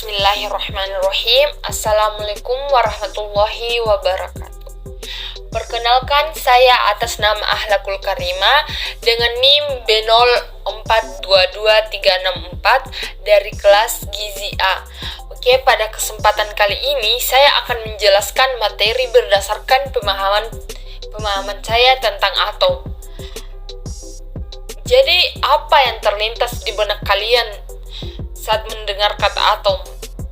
Bismillahirrahmanirrahim. Assalamualaikum warahmatullahi wabarakatuh. Perkenalkan, saya atas nama Ahlakul Karimah dengan NIM B042234 dari kelas Gizi A. Oke, pada kesempatan kali ini saya akan menjelaskan materi berdasarkan pemahaman saya tentang atom. Jadi, apa yang terlintas di benak kalian saat mendengar kata atom?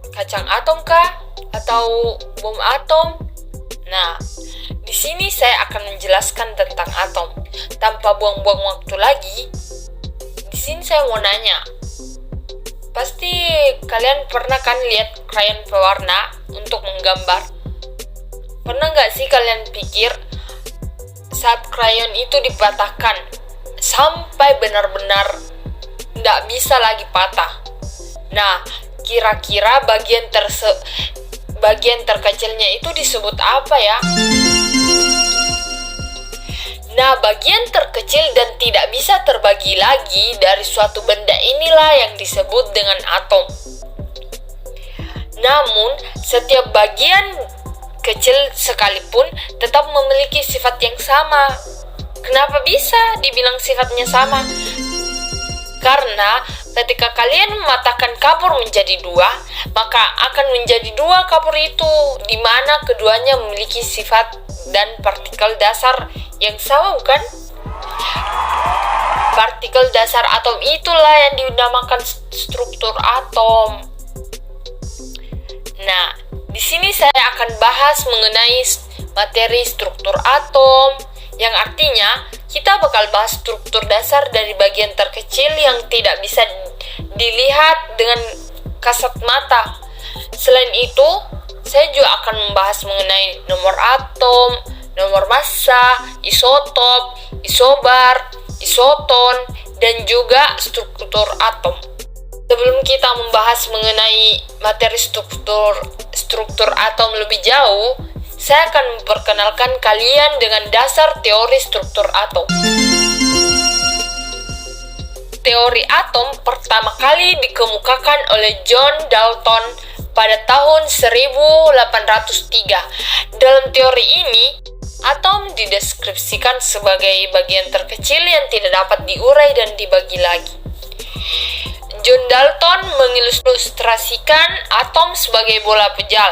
Kacang atom kah? Atau bom atom? Nah, di sini saya akan menjelaskan tentang atom. Tanpa buang-buang waktu lagi, di sini saya mau nanya. Pasti kalian pernah kan lihat krayon pewarna untuk menggambar? Pernah nggak sih kalian pikir saat krayon itu dipatahkan sampai benar-benar nggak bisa lagi patah? Nah, kira-kira bagian terkecilnya itu disebut apa ya? Nah, bagian terkecil dan tidak bisa terbagi lagi dari suatu benda inilah yang disebut dengan atom. Namun, setiap bagian kecil sekalipun tetap memiliki sifat yang sama. Kenapa bisa dibilang sifatnya sama? Karena ketika kalian mematahkan kapur menjadi dua, maka akan menjadi dua kapur itu, di mana keduanya memiliki sifat dan partikel dasar yang sama, bukan? Partikel dasar atom itulah yang dinamakan struktur atom. Nah, di sini saya akan bahas mengenai materi struktur atom, yang artinya kita bakal bahas struktur dasar dari bagian terkecil yang tidak bisa dilihat dengan kasat mata. Selain itu, saya juga akan membahas mengenai nomor atom, nomor massa, isotop, isobar, isoton, dan juga struktur atom. Sebelum kita membahas mengenai materi struktur atom lebih jauh, saya akan memperkenalkan kalian dengan dasar teori struktur atom. Teori atom pertama kali dikemukakan oleh John Dalton pada tahun 1803. Dalam teori ini, atom dideskripsikan sebagai bagian terkecil yang tidak dapat diurai dan dibagi lagi. John Dalton mengilustrasikan atom sebagai bola pejal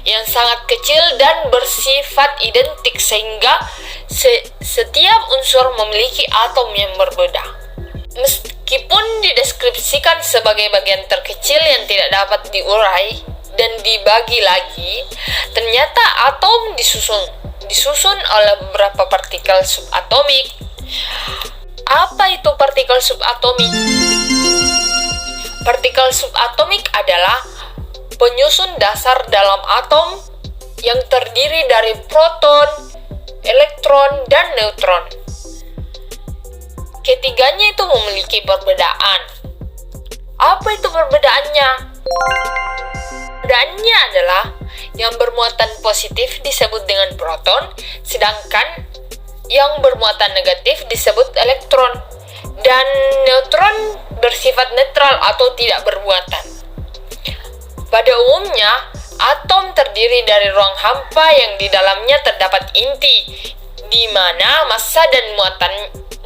yang sangat kecil dan bersifat identik, sehingga setiap unsur memiliki atom yang berbeda. Meskipun dideskripsikan sebagai bagian terkecil yang tidak dapat diurai dan dibagi lagi, ternyata atom disusun oleh beberapa partikel subatomik. Apa itu partikel subatomik? Partikel subatomik adalah penyusun dasar dalam atom yang terdiri dari proton, elektron, dan neutron. Ketiganya itu memiliki perbedaan. Apa itu perbedaannya? Perbedaannya adalah yang bermuatan positif disebut dengan proton, sedangkan yang bermuatan negatif disebut elektron, dan neutron bersifat netral atau tidak bermuatan. Pada umumnya, atom terdiri dari ruang hampa yang di dalamnya terdapat inti, di mana massa dan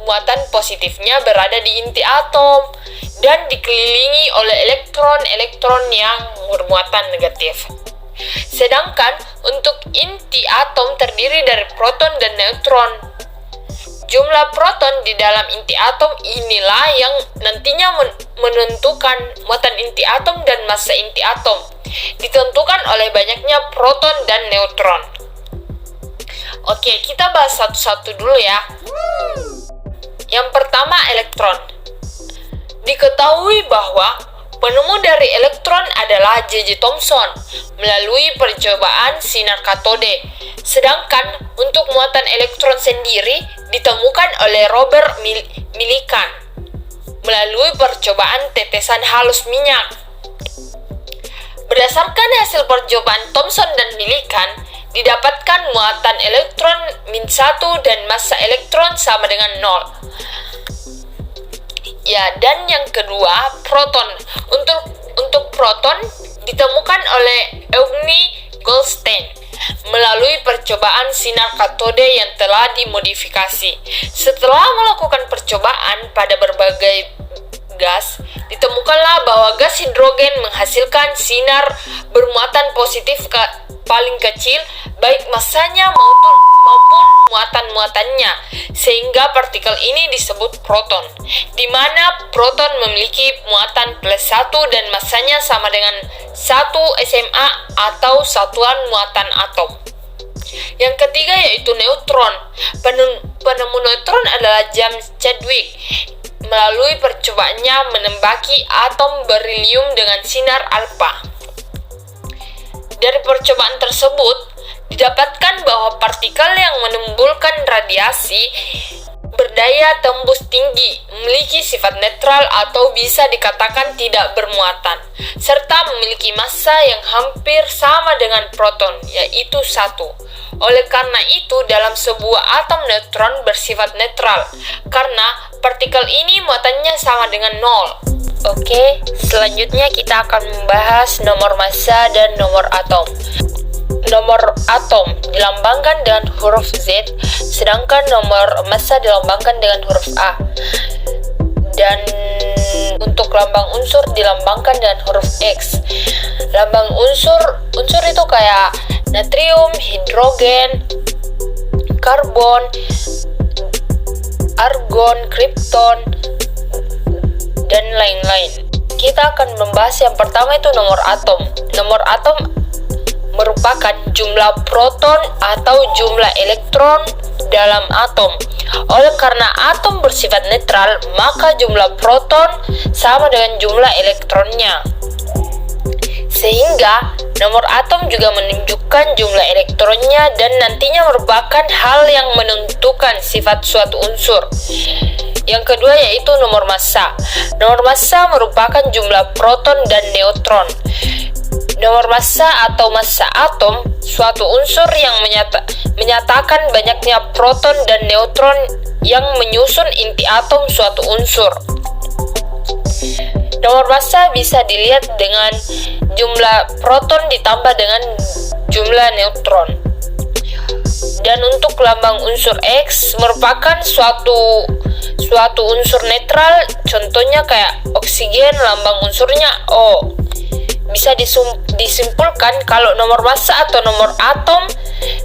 muatan positifnya berada di inti atom dan dikelilingi oleh elektron-elektron yang bermuatan negatif. Sedangkan untuk inti atom terdiri dari proton dan neutron. Jumlah proton di dalam inti atom inilah yang nantinya menentukan muatan inti atom dan massa inti atom, ditentukan oleh banyaknya proton dan neutron. Oke, kita bahas satu-satu dulu ya. Yang pertama, elektron. Diketahui bahwa penemu dari elektron adalah J.J. Thomson melalui percobaan sinar katode. Sedangkan untuk muatan elektron sendiri ditemukan oleh Robert Millikan melalui percobaan tetesan halus minyak. Berdasarkan hasil percobaan Thomson dan Millikan, didapatkan muatan elektron -1 dan massa elektron sama dengan 0. Ya, dan yang kedua, proton. Untuk proton ditemukan oleh Eugene Goldstein melalui percobaan sinar katode yang telah dimodifikasi. Setelah melakukan percobaan pada berbagai gas, ditemukanlah bahwa gas hidrogen menghasilkan sinar bermuatan positif paling kecil, baik massanya maupun muatan-muatannya, sehingga partikel ini disebut proton, di mana proton memiliki muatan +1 dan massanya sama dengan 1 SMA atau satuan muatan atom. Yang ketiga yaitu neutron. Penemu neutron adalah James Chadwick. Melalui percobaannya menembaki atom berilium dengan sinar alfa. Dari percobaan tersebut, didapatkan bahwa partikel yang menimbulkan radiasi berdaya tembus tinggi, memiliki sifat netral atau bisa dikatakan tidak bermuatan, serta memiliki massa yang hampir sama dengan proton, yaitu 1. Oleh karena itu, dalam sebuah atom neutron bersifat netral, karena partikel ini muatannya sama dengan 0. Oke, selanjutnya kita akan membahas nomor massa dan nomor atom. Nomor atom dilambangkan dengan huruf Z, sedangkan nomor massa dilambangkan dengan huruf A. Dan untuk lambang unsur dilambangkan dengan huruf X. Lambang unsur itu kayak natrium, hidrogen, karbon, argon, kripton, dan lain-lain. Kita akan membahas yang pertama itu nomor atom. Nomor atom merupakan jumlah proton atau jumlah elektron dalam atom. Oleh karena atom bersifat netral, maka jumlah proton sama dengan jumlah elektronnya. Sehingga nomor atom juga menunjukkan jumlah elektronnya dan nantinya merupakan hal yang menentukan sifat suatu unsur. Yang kedua yaitu nomor massa. Nomor massa merupakan jumlah proton dan neutron. Nomor massa atau massa atom suatu unsur yang menyatakan banyaknya proton dan neutron yang menyusun inti atom suatu unsur. Nomor massa bisa dilihat dengan jumlah proton ditambah dengan jumlah neutron. Dan untuk lambang unsur X merupakan suatu unsur netral, contohnya kayak oksigen, lambang unsurnya O. Bisa disimpulkan kalau nomor massa atau nomor atom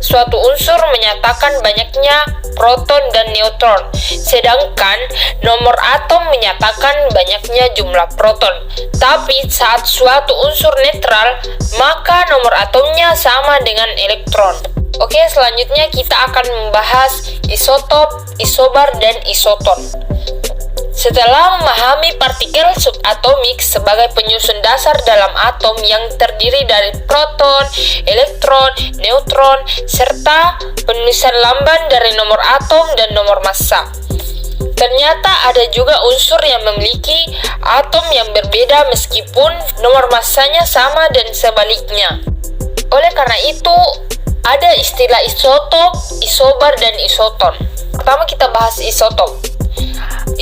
suatu unsur menyatakan banyaknya proton dan neutron, sedangkan nomor atom menyatakan banyaknya jumlah proton. Tapi saat suatu unsur netral, maka nomor atomnya sama dengan elektron. Oke, selanjutnya kita akan membahas isotop, isobar, dan isoton. Setelah memahami partikel subatomik sebagai penyusun dasar dalam atom yang terdiri dari proton, elektron, neutron, serta penulisan lamban dari nomor atom dan nomor massa, ternyata ada juga unsur yang memiliki atom yang berbeda meskipun nomor massanya sama dan sebaliknya. Oleh karena itu, ada istilah isotop, isobar, dan isoton. Pertama kita bahas isotop.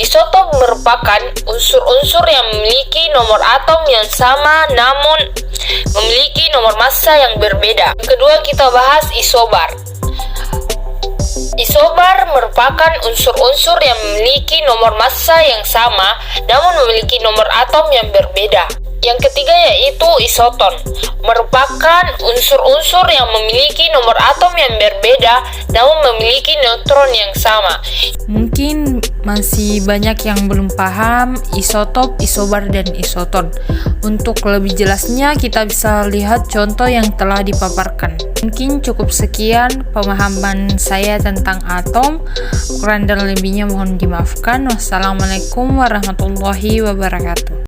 Isotop merupakan unsur-unsur yang memiliki nomor atom yang sama namun memiliki nomor massa yang berbeda. Yang kedua kita bahas isobar. Isobar merupakan unsur-unsur yang memiliki nomor massa yang sama namun memiliki nomor atom yang berbeda. Yang ketiga yaitu isoton, merupakan unsur-unsur yang memiliki nomor atom yang berbeda namun memiliki neutron yang sama. Mungkin masih banyak yang belum paham isotop, isobar, dan isoton. Untuk lebih jelasnya kita bisa lihat contoh yang telah dipaparkan. Mungkin cukup sekian pemahaman saya tentang atom. Kurang dan lebihnya mohon dimaafkan. Wassalamualaikum warahmatullahi wabarakatuh.